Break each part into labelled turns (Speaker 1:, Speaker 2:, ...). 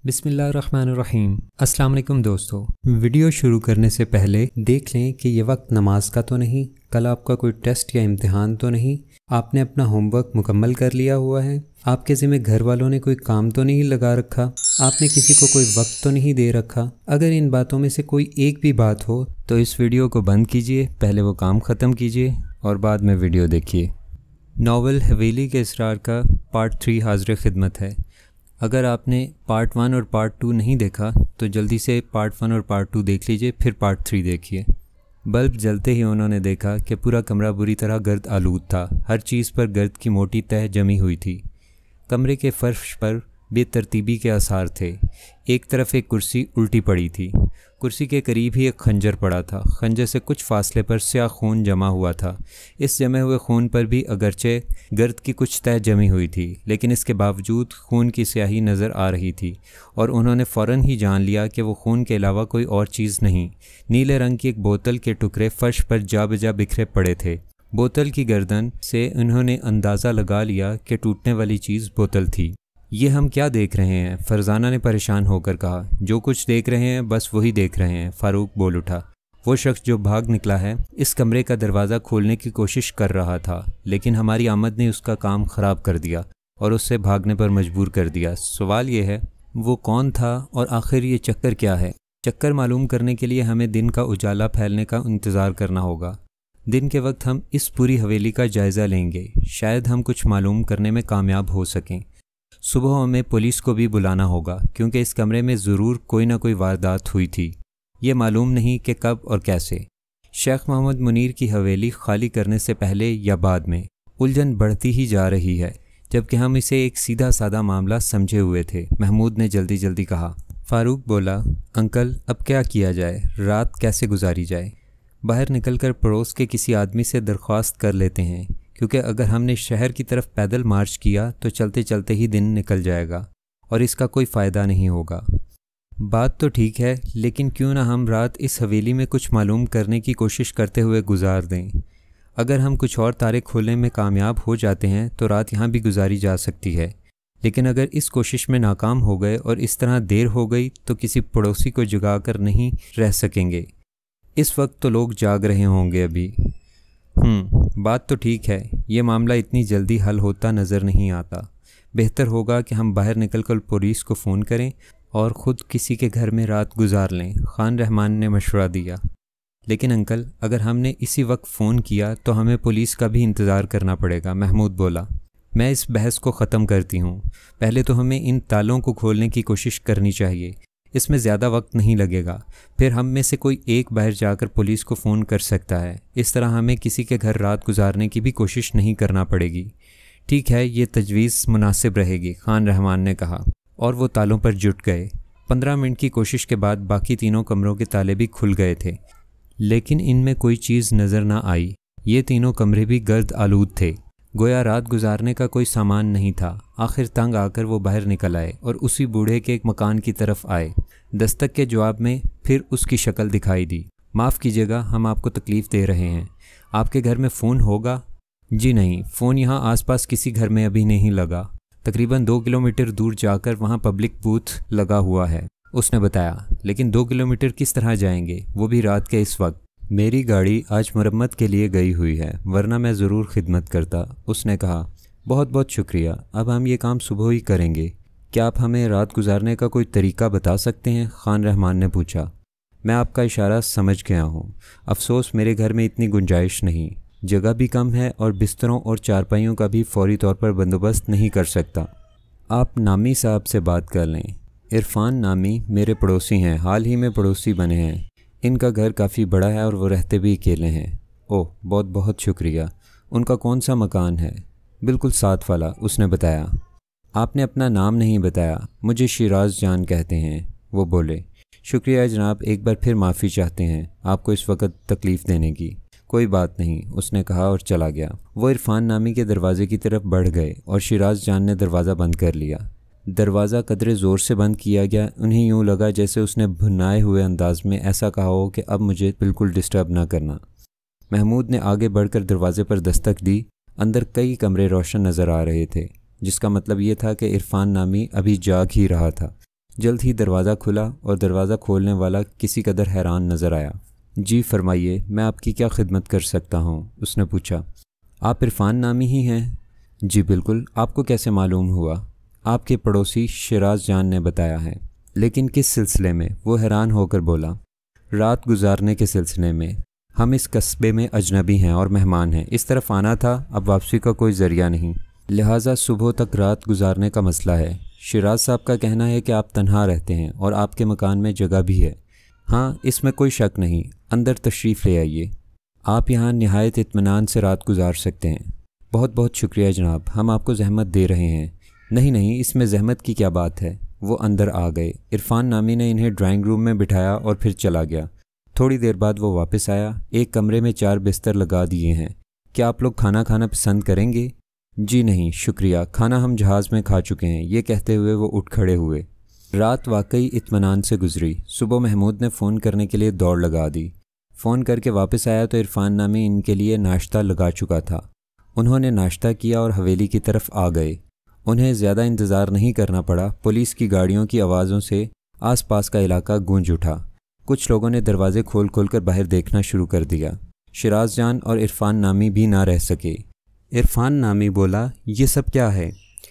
Speaker 1: बिस्मिल्लाहिर्रहमानिर्रहीम। अस्सलाम वालेकुम दोस्तों, वीडियो शुरू करने से पहले देख लें कि ये वक्त नमाज का तो नहीं, कल आपका कोई टेस्ट या इम्तिहान तो नहीं, आपने अपना होमवर्क मुकम्मल कर लिया हुआ है, आपके ज़िम्मे घर वालों ने कोई काम तो नहीं लगा रखा, आपने किसी को कोई वक्त तो नहीं दे रखा। अगर इन बातों में से कोई एक भी बात हो तो इस वीडियो को बंद कीजिए, पहले वो काम ख़त्म कीजिए और बाद में वीडियो देखिए। नावल हवेली के इसरार का पार्ट 3 हाज़िर खिदमत है। अगर आपने पार्ट 1 और पार्ट 2 नहीं देखा तो जल्दी से पार्ट 1 और पार्ट 2 देख लीजिए, फिर पार्ट 3 देखिए। बल्ब जलते ही उन्होंने देखा कि पूरा कमरा बुरी तरह गर्द आलूद था। हर चीज़ पर गर्द की मोटी तह जमी हुई थी। कमरे के फर्श पर बेतरतीबी के आसार थे। एक तरफ एक कुर्सी उल्टी पड़ी थी। कुर्सी के करीब ही एक खंजर पड़ा था। खंजर से कुछ फासले पर स्याह खून जमा हुआ था। इस जमे हुए खून पर भी अगरचे गर्द की कुछ तह जमी हुई थी, लेकिन इसके बावजूद खून की स्याही नज़र आ रही थी और उन्होंने फ़ौरन ही जान लिया कि वो खून के अलावा कोई और चीज़ नहीं। नीले रंग की एक बोतल के टुकड़े फर्श पर जा बजा बिखरे पड़े थे। बोतल की गर्दन से उन्होंने अंदाज़ा लगा लिया कि टूटने वाली चीज़ बोतल थी। ये हम क्या देख रहे हैं? फरजाना ने परेशान होकर कहा। जो कुछ देख रहे हैं बस वही देख रहे हैं, फारूक बोल उठा। वो शख्स जो भाग निकला है इस कमरे का दरवाज़ा खोलने की कोशिश कर रहा था, लेकिन हमारी आमद ने उसका काम ख़राब कर दिया और उससे भागने पर मजबूर कर दिया। सवाल ये है वो कौन था और आखिर ये चक्कर क्या है? चक्कर मालूम करने के लिए हमें दिन का उजाला फैलने का इंतज़ार करना होगा। दिन के वक्त हम इस पूरी हवेली का जायज़ा लेंगे, शायद हम कुछ मालूम करने में कामयाब हो सकें। सुबह हमें पुलिस को भी बुलाना होगा, क्योंकि इस कमरे में ज़रूर कोई ना कोई वारदात हुई थी। ये मालूम नहीं कि कब और कैसे। शेख मोहम्मद मुनीर की हवेली खाली करने से पहले या बाद में उलझन बढ़ती ही जा रही है, जबकि हम इसे एक सीधा सादा मामला समझे हुए थे। महमूद ने जल्दी जल्दी कहा। फारूक बोला, अंकल अब क्या किया जाए, रात कैसे गुजारी जाए? बाहर निकलकर पड़ोस के किसी आदमी से दरख्वास्त कर लेते हैं, क्योंकि अगर हमने शहर की तरफ पैदल मार्च किया तो चलते चलते ही दिन निकल जाएगा और इसका कोई फ़ायदा नहीं होगा। बात तो ठीक है, लेकिन क्यों ना हम रात इस हवेली में कुछ मालूम करने की कोशिश करते हुए गुजार दें। अगर हम कुछ और तारे खोलने में कामयाब हो जाते हैं तो रात यहाँ भी गुजारी जा सकती है, लेकिन अगर इस कोशिश में नाकाम हो गए और इस तरह देर हो गई तो किसी पड़ोसी को जगा कर नहीं रह सकेंगे। इस वक्त तो लोग जाग रहे होंगे अभी। बात तो ठीक है, ये मामला इतनी जल्दी हल होता नज़र नहीं आता। बेहतर होगा कि हम बाहर निकलकर पुलिस को फ़ोन करें और ख़ुद किसी के घर में रात गुजार लें, खान रहमान ने मशवरा दिया। लेकिन अंकल, अगर हमने इसी वक्त फ़ोन किया तो हमें पुलिस का भी इंतज़ार करना पड़ेगा, महमूद बोला। मैं इस बहस को ख़त्म करती हूँ। पहले तो हमें इन तालों को खोलने की कोशिश करनी चाहिए, इसमें ज़्यादा वक्त नहीं लगेगा। फिर हम में से कोई एक बाहर जाकर पुलिस को फ़ोन कर सकता है। इस तरह हमें किसी के घर रात गुजारने की भी कोशिश नहीं करना पड़ेगी। ठीक है, ये तजवीज़ मुनासिब रहेगी, खान रहमान ने कहा, और वो तालों पर जुट गए। 15 मिनट की कोशिश के बाद बाकी तीनों कमरों के ताले भी खुल गए थे, लेकिन इनमें कोई चीज़ नज़र ना आई। ये तीनों कमरे भी गर्द आलूद थे, गोया रात गुजारने का कोई सामान नहीं था। आखिर तंग आकर वो बाहर निकल आए और उसी बूढ़े के एक मकान की तरफ आए। दस्तक के जवाब में फिर उसकी शक्ल दिखाई दी। माफ़ कीजिएगा, हम आपको तकलीफ़ दे रहे हैं। आपके घर में फ़ोन होगा? जी नहीं, फ़ोन यहाँ आसपास किसी घर में अभी नहीं लगा। तकरीबन 2 किलोमीटर दूर जाकर वहाँ पब्लिक बूथ लगा हुआ है, उसने बताया। लेकिन 2 किलोमीटर किस तरह जाएंगे, वो भी रात के इस वक्त? मेरी गाड़ी आज मरम्मत के लिए गई हुई है, वरना मैं ज़रूर खिदमत करता, उसने कहा। बहुत बहुत शुक्रिया, अब हम ये काम सुबह ही करेंगे। क्या आप हमें रात गुजारने का कोई तरीका बता सकते हैं? खान रहमान ने पूछा। मैं आपका इशारा समझ गया हूँ। अफसोस मेरे घर में इतनी गुंजाइश नहीं, जगह भी कम है और बिस्तरों और चारपाइयों का भी फौरी तौर पर बंदोबस्त नहीं कर सकता। आप नामी साहब से बात कर लें। इरफान नामी मेरे पड़ोसी हैं, हाल ही में पड़ोसी बने हैं। इनका घर काफ़ी बड़ा है और वो रहते भी अकेले हैं। ओह, बहुत बहुत शुक्रिया। उनका कौन सा मकान है? बिल्कुल साथ वाला, उसने बताया। आपने अपना नाम नहीं बताया। मुझे शिराज जान कहते हैं, वो बोले। शुक्रिया जनाब, एक बार फिर माफ़ी चाहते हैं आपको इस वक्त तकलीफ़ देने की। कोई बात नहीं, उसने कहा और चला गया। वो इरफान नामी के दरवाजे की तरफ बढ़ गए और शिराज जान ने दरवाज़ा बंद कर लिया। दरवाज़ा कदरे ज़ोर से बंद किया गया, उन्हें यूँ लगा जैसे उसने भुनाए हुए अंदाज में ऐसा कहा हो कि अब मुझे बिल्कुल डिस्टर्ब ना करना। महमूद ने आगे बढ़कर दरवाज़े पर दस्तक दी। अंदर कई कमरे रोशन नज़र आ रहे थे, जिसका मतलब ये था कि इरफान नामी अभी जाग ही रहा था। جلد ہی دروازہ کھلا اور دروازہ کھولنے والا کسی قدر حیران نظر آیا۔ جی فرمائیے، میں آپ کی کیا خدمت کر سکتا ہوں؟ اس نے پوچھا۔ آپ عرفان نامی ہی ہیں؟ جی بالکل، آپ کو کیسے معلوم ہوا؟ آپ کے پڑوسی شیراز جان نے بتایا ہے۔ لیکن کس سلسلے میں؟ وہ حیران ہو کر بولا۔ رات گزارنے کے سلسلے میں۔ ہم اس قصبے میں اجنبی ہیں اور مہمان ہیں، اس طرف آنا تھا، اب واپسی کا کوئی ذریعہ نہیں، لہٰذا صبح تک رات گزارنے کا مسئلہ ہے۔ شیراز صاحب کا کہنا ہے کہ آپ تنہا رہتے ہیں اور آپ کے مکان میں جگہ بھی ہے۔ ہاں، اس میں کوئی شک نہیں، اندر تشریف لے آئیے، آپ یہاں نہایت اطمینان سے رات گزار سکتے ہیں۔ بہت بہت شکریہ جناب، ہم آپ کو زحمت دے رہے ہیں۔ نہیں، اس میں زحمت کی کیا بات ہے۔ وہ اندر آ گئے۔ عرفان نامی نے انہیں ڈرائنگ روم میں بٹھایا اور پھر چلا گیا۔ تھوڑی دیر بعد وہ واپس آیا۔ ایک کمرے میں 4 بستر لگا دیے ہیں، کیا آپ لوگ کھانا کھانا پسند کریں گے؟ جی نہیں شکریہ، کھانا ہم جہاز میں کھا چکے ہیں، یہ کہتے ہوئے وہ اٹھ کھڑے ہوئے۔ رات واقعی اطمینان سے گزری۔ صبح محمود نے فون کرنے کے لیے دوڑ لگا دی۔ فون کر کے واپس آیا تو عرفان نامی ان کے لیے ناشتہ لگا چکا تھا۔ انہوں نے ناشتہ کیا اور حویلی کی طرف آ گئے۔ انہیں زیادہ انتظار نہیں کرنا پڑا، پولیس کی گاڑیوں کی آوازوں سے آس پاس کا علاقہ گونج اٹھا۔ کچھ لوگوں نے دروازے کھول کر باہر دیکھنا شروع کر دیا۔ شیراز جان اور عرفان نامی بھی نہ رہ سکے۔ عرفان نامی بولا، یہ سب کیا ہے؟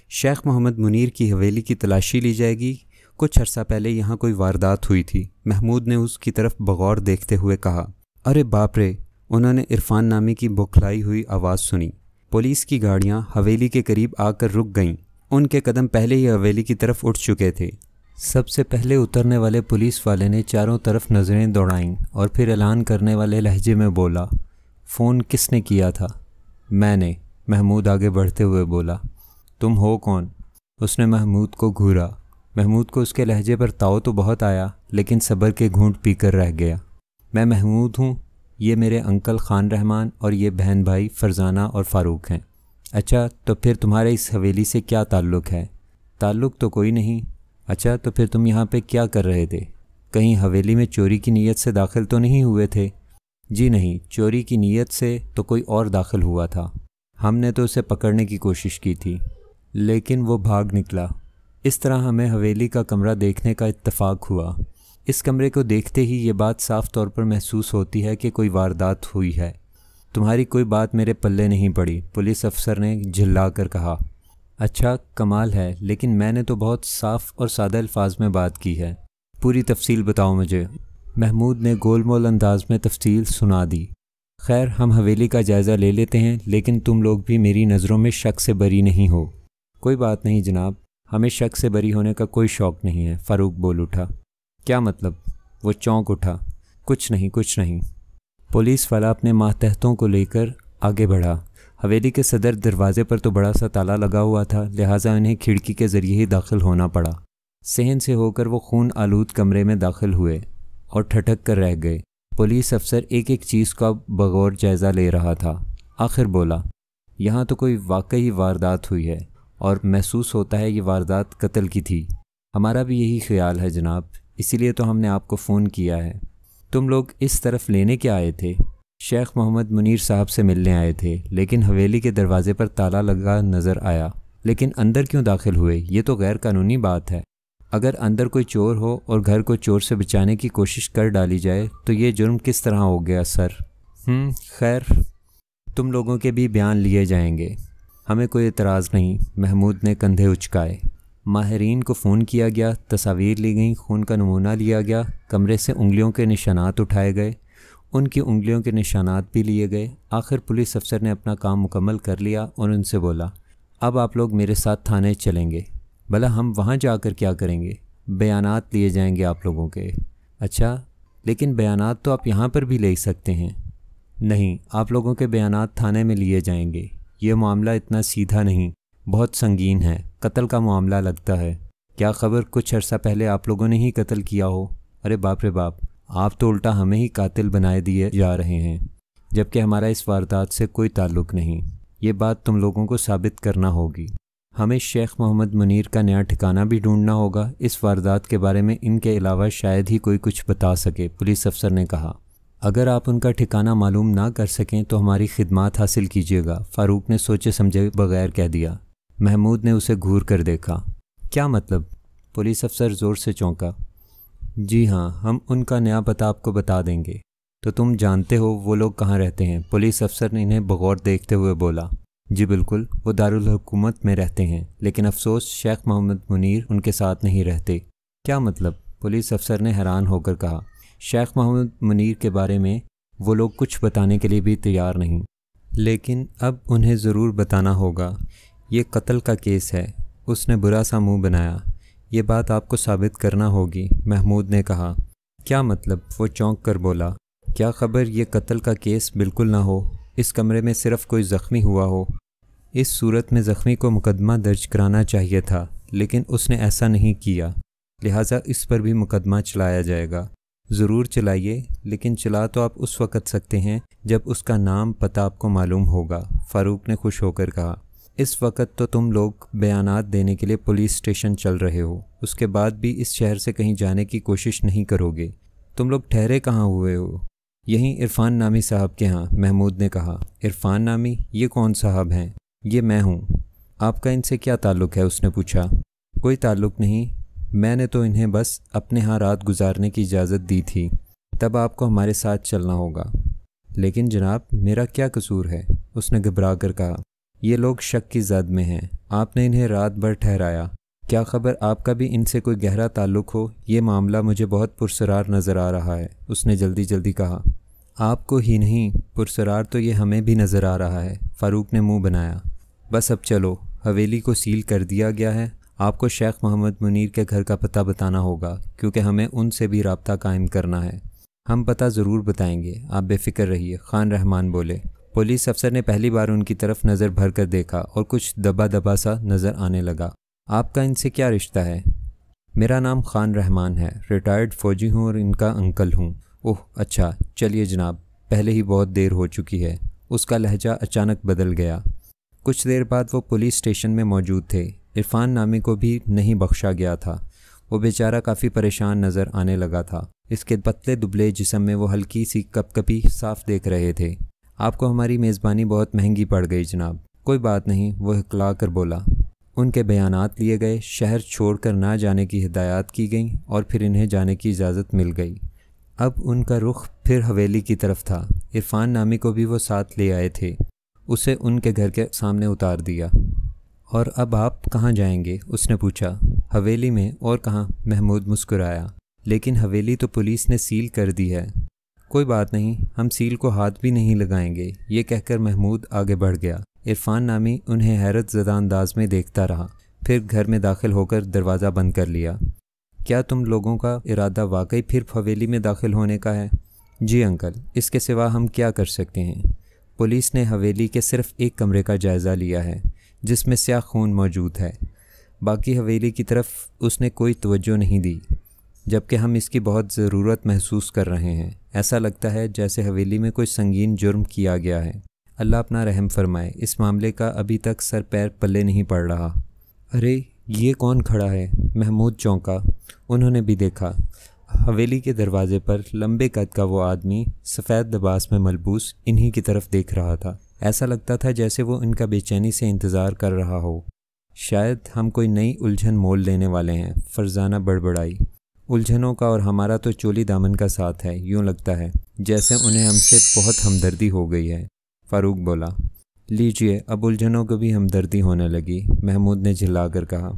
Speaker 1: شیخ محمد منیر کی حویلی کی تلاشی لی جائے گی؟ کچھ عرصہ پہلے یہاں کوئی واردات ہوئی تھی۔ محمود نے اس کی طرف بغور دیکھتے ہوئے کہا۔ ارے باپ رے! انہوں نے عرفان نامی کی بوکھلائی ہوئی آواز سنی۔ پولیس کی گاڑیاں حویلی کے قریب آ کر رک گئیں۔ ان کے قدم پہلے ہی حویلی کی طرف اٹھ چکے تھے۔ سب سے پہلے اترنے والے پولیس والے نے چاروں طرف نظریں دوڑائیں اور پھر اعلان کرنے والے لہجے میں بولا، فون کس نے کیا تھا؟ میں نے، محمود آگے بڑھتے ہوئے بولا۔ تم ہو کون؟ اس نے محمود کو گھورا۔ محمود کو اس کے لہجے پر تاؤ تو بہت آیا، لیکن صبر کے گھونٹ پی کر رہ گیا۔ میں محمود ہوں، یہ میرے انکل خان رحمان اور یہ بہن بھائی فرزانہ اور فاروق ہیں۔ اچھا، تو پھر تمہارے اس حویلی سے کیا تعلق ہے؟ تعلق تو کوئی نہیں۔ اچھا، تو پھر تم یہاں پہ کیا کر رہے تھے؟ کہیں حویلی میں چوری کی نیت سے داخل تو نہیں ہوئے تھے؟ جی نہیں، چوری کی نیت سے تو کوئی اور داخل ہوا تھا۔ ہم نے تو اسے پکڑنے کی کوشش کی تھی، لیکن وہ بھاگ نکلا۔ اس طرح ہمیں حویلی کا کمرہ دیکھنے کا اتفاق ہوا۔ اس کمرے کو دیکھتے ہی یہ بات صاف طور پر محسوس ہوتی ہے کہ کوئی واردات ہوئی ہے۔ تمہاری کوئی بات میرے پلے نہیں پڑی، پولیس افسر نے جھلا کر کہا۔ اچھا، کمال ہے، لیکن میں نے تو بہت صاف اور سادہ الفاظ میں بات کی ہے۔ پوری تفصیل بتاؤ مجھے۔ محمود نے گول مول انداز میں تفصیل سنا دی۔ خیر، ہم حویلی کا جائزہ لے لیتے ہیں، لیکن تم لوگ بھی میری نظروں میں شک سے بری نہیں ہو۔ کوئی بات نہیں جناب، ہمیں شک سے بری ہونے کا کوئی شوق نہیں ہے، فاروق بول اٹھا۔ کیا مطلب؟ وہ چونک اٹھا۔ کچھ نہیں۔ پولیس والا اپنے ماتحتوں کو لے کر آگے بڑھا۔ حویلی کے صدر دروازے پر تو بڑا سا تالا لگا ہوا تھا، لہٰذا انہیں کھڑکی کے ذریعے ہی داخل ہونا پڑا۔ صحن سے ہو کر وہ خون آلود کمرے میں داخل ہوئے اور ٹھٹک کر رہ گئے۔ پولیس افسر ایک ایک چیز کا بغور جائزہ لے رہا تھا۔ آخر بولا، یہاں تو کوئی واقعی واردات ہوئی ہے اور محسوس ہوتا ہے یہ واردات قتل کی تھی۔ ہمارا بھی یہی خیال ہے جناب، اسی لیے تو ہم نے آپ کو فون کیا ہے۔ تم لوگ اس طرف لینے کیا آئے تھے؟ شیخ محمد منیر صاحب سے ملنے آئے تھے، لیکن حویلی کے دروازے پر تالا لگا نظر آیا۔ لیکن اندر کیوں داخل ہوئے؟ یہ تو غیر قانونی بات ہے۔ اگر اندر کوئی چور ہو اور گھر کو چور سے بچانے کی کوشش کر ڈالی جائے تو یہ جرم کس طرح ہو گیا سر؟ خیر، تم لوگوں کے بھی بیان لیے جائیں گے، ہمیں کوئی اعتراض نہیں۔ محمود نے کندھے اچکائے۔ ماہرین کو فون کیا گیا، تصاویر لی گئیں، خون کا نمونہ لیا گیا، کمرے سے انگلیوں کے نشانات اٹھائے گئے، ان کی انگلیوں کے نشانات بھی لیے گئے۔ آخر پولیس افسر نے اپنا کام مکمل کر لیا اور ان سے بولا، اب آپ لوگ میرے ساتھ تھانے چلیں گے۔ بھلا ہم وہاں جا کر کیا کریں گے؟ بیانات لیے جائیں گے آپ لوگوں کے۔ اچھا، لیکن بیانات تو آپ یہاں پر بھی لے سکتے ہیں۔ نہیں، آپ لوگوں کے بیانات تھانے میں لیے جائیں گے۔ یہ معاملہ اتنا سیدھا نہیں، بہت سنگین ہے، قتل کا معاملہ لگتا ہے۔ کیا خبر کچھ عرصہ پہلے آپ لوگوں نے ہی قتل کیا ہو؟ ارے باپ رے باپ، آپ تو الٹا ہمیں ہی قاتل بنائے دیے جا رہے ہیں، جبکہ ہمارا اس واردات سے کوئی تعلق نہیں۔ یہ بات تم لوگوں کو ثابت کرنا ہوگی۔ ہمیں شیخ محمد منیر کا نیا ٹھکانہ بھی ڈھونڈنا ہوگا۔ اس واردات کے بارے میں ان کے علاوہ شاید ہی کوئی کچھ بتا سکے، پولیس افسر نے کہا۔ اگر آپ ان کا ٹھکانہ معلوم نہ کر سکیں تو ہماری خدمات حاصل کیجیے گا، فاروق نے سوچے سمجھے بغیر کہہ دیا۔ محمود نے اسے گھور کر دیکھا۔ کیا مطلب؟ पुलिस अफसर ज़ोर से चौंका। जी हाँ, हम उनका नया पता आपको बता देंगे। तो तुम जानते हो वो लोग कहाँ रहते हैं? पुलिस अफसर ने इन्हें बगौर देखते हुए बोला। जी बिल्कुल, वो दारुल हुकूमत में रहते हैं, लेकिन अफसोस शेख मोहम्मद मुनीर उनके साथ नहीं रहते। क्या मतलब? पुलिस अफसर ने हैरान होकर कहा। शेख मोहम्मद मुनीर के बारे में वो लोग कुछ बताने के लिए भी तैयार नहीं, लेकिन अब उन्हें ज़रूर बताना होगा। ये कत्ल का केस है। उसने बुरा सा मुंह बनाया। ये बात आपको साबित करना होगी, महमूद ने कहा। क्या मतलब? वो चौंक कर बोला। क्या खबर ये कत्ल का केस बिल्कुल ना हो, इस कमरे में सिर्फ कोई ज़ख्मी हुआ हो। इस सूरत में ज़ख्मी को मुकदमा दर्ज कराना चाहिए था, लेकिन उसने ऐसा नहीं किया, लिहाजा इस पर भी मुकदमा चलाया जाएगा। ज़रूर चलाइए, लेकिन चला तो आप उस वक़्त सकते हैं जब उसका नाम पता आपको मालूम होगा, फ़ारूक ने खुश होकर कहा। इस वक्त तो तुम लोग बयानात देने के लिए पुलिस स्टेशन चल रहे हो, उसके बाद भी इस शहर से कहीं जाने की कोशिश नहीं करोगे। तुम लोग ठहरे कहाँ हुए हो? यहीं इरफान नामी साहब के यहाँ, महमूद ने कहा। इरफान नामी? ये कौन साहब हैं? ये मैं हूँ। आपका इनसे क्या ताल्लुक़ है? उसने पूछा। कोई ताल्लुक़ नहीं, मैंने तो इन्हें बस अपने यहाँ रात गुजारने की इजाज़त दी थी। तब आपको हमारे साथ चलना होगा। लेकिन जनाब, मेरा क्या कसूर है? उसने घबरा कर कहा। ये लोग शक की ज़द में हैं, आपने इन्हें रात भर ठहराया। क्या खबर आपका भी इनसे कोई गहरा ताल्लुक़ हो? ये मामला मुझे बहुत पुरसरार नज़र आ रहा है, उसने जल्दी जल्दी कहा। आपको ही नहीं, पुरसरार तो ये हमें भी नज़र आ रहा है, फ़ारूक ने मुंह बनाया। बस अब चलो, हवेली को सील कर दिया गया है। आपको शेख मोहम्मद मुनीर के घर का पता बताना होगा, क्योंकि हमें उनसे भी राब्ता कायम करना है। हम पता ज़रूर बताएंगे, आप बेफिक्र रहिए, खान रहमान बोले। पुलिस अफसर ने पहली बार उनकी तरफ नज़र भर कर देखा और कुछ दबा दबा सा नज़र आने लगा। आपका इनसे क्या रिश्ता है? मेरा नाम खान रहमान है, रिटायर्ड फ़ौजी हूँ और इनका अंकल हूँ। ओह अच्छा, चलिए जनाब, पहले ही बहुत देर हो चुकी है। उसका लहजा अचानक बदल गया। कुछ देर बाद वो पुलिस स्टेशन में मौजूद थे। इरफान नामी को भी नहीं बख्शा गया था। वो बेचारा काफ़ी परेशान नज़र आने लगा था। इसके पतले दुबले जिस्म में वो हल्की सी कपकपी साफ देख रहे थे। आपको हमारी मेज़बानी बहुत महंगी पड़ गई जनाब। कोई बात नहीं, वो हिकला कर बोला। उनके बयानात लिए गए, शहर छोड़कर ना जाने की हिदायत की गई और फिर इन्हें जाने की इजाज़त मिल गई। अब उनका रुख फिर हवेली की तरफ था। इरफान नामी को भी वो साथ ले आए थे। उसे उनके घर के सामने उतार दिया। और अब आप कहाँ जाएंगे? उसने पूछा। हवेली में, और कहाँ? महमूद मुस्कुराया। लेकिन हवेली तो पुलिस ने सील कर दी है। कोई बात नहीं, हम सील को हाथ भी नहीं लगाएंगे, ये कहकर महमूद आगे बढ़ गया। इरफान नामी उन्हें हैरत ज़दा अंदाज में देखता रहा, फिर घर में दाखिल होकर दरवाज़ा बंद कर लिया। क्या तुम लोगों का इरादा वाकई फिर हवेली में दाखिल होने का है? जी अंकल, इसके सिवा हम क्या कर सकते हैं? पुलिस ने हवेली के सिर्फ एक कमरे का जायज़ा लिया है, जिसमें स्याह खून मौजूद है। बाकी हवेली की तरफ उसने कोई तवज्जो नहीं दी, जबकि हम इसकी बहुत ज़रूरत महसूस कर रहे हैं। ऐसा लगता है जैसे हवेली में कोई संगीन जुर्म किया गया है। अल्लाह अपना रहम फरमाए, इस मामले का अभी तक सर पैर पल्ले नहीं पड़ रहा। अरे ये कौन खड़ा है? महमूद चौंका। उन्होंने भी देखा। हवेली के दरवाजे पर लंबे कद का वो आदमी सफ़ेद लिबास में मलबूस इन्हीं की तरफ देख रहा था। ऐसा लगता था जैसे वो इनका बेचैनी से इंतज़ार कर रहा हो। शायद हम कोई नई उलझन मोल लेने वाले हैं, फरजाना बड़बड़ाई। उलझनों का और हमारा तो चोली दामन का साथ है, यूँ लगता है जैसे उन्हें हमसे बहुत हमदर्दी हो गई है, फ़ारूक बोला। लीजिए, अब उलझनों को भी हमदर्दी होने लगी, महमूद ने झिल्ला कर कहा।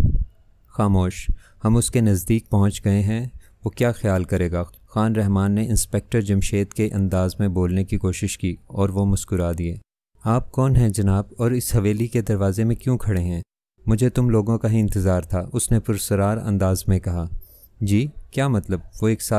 Speaker 1: खामोश, हम उसके नज़दीक पहुँच गए हैं, वो क्या ख्याल करेगा? खान रहमान ने इंस्पेक्टर जमशेद के अंदाज में बोलने की कोशिश की और वो मुस्कुरा दिए। आप कौन हैं जनाब, और इस हवेली के दरवाजे में क्यों खड़े हैं? मुझे तुम लोगों का ही इंतज़ार था, उसने पुरसरार अंदाज में कहा। जी क्या मतलब? वो एक साथ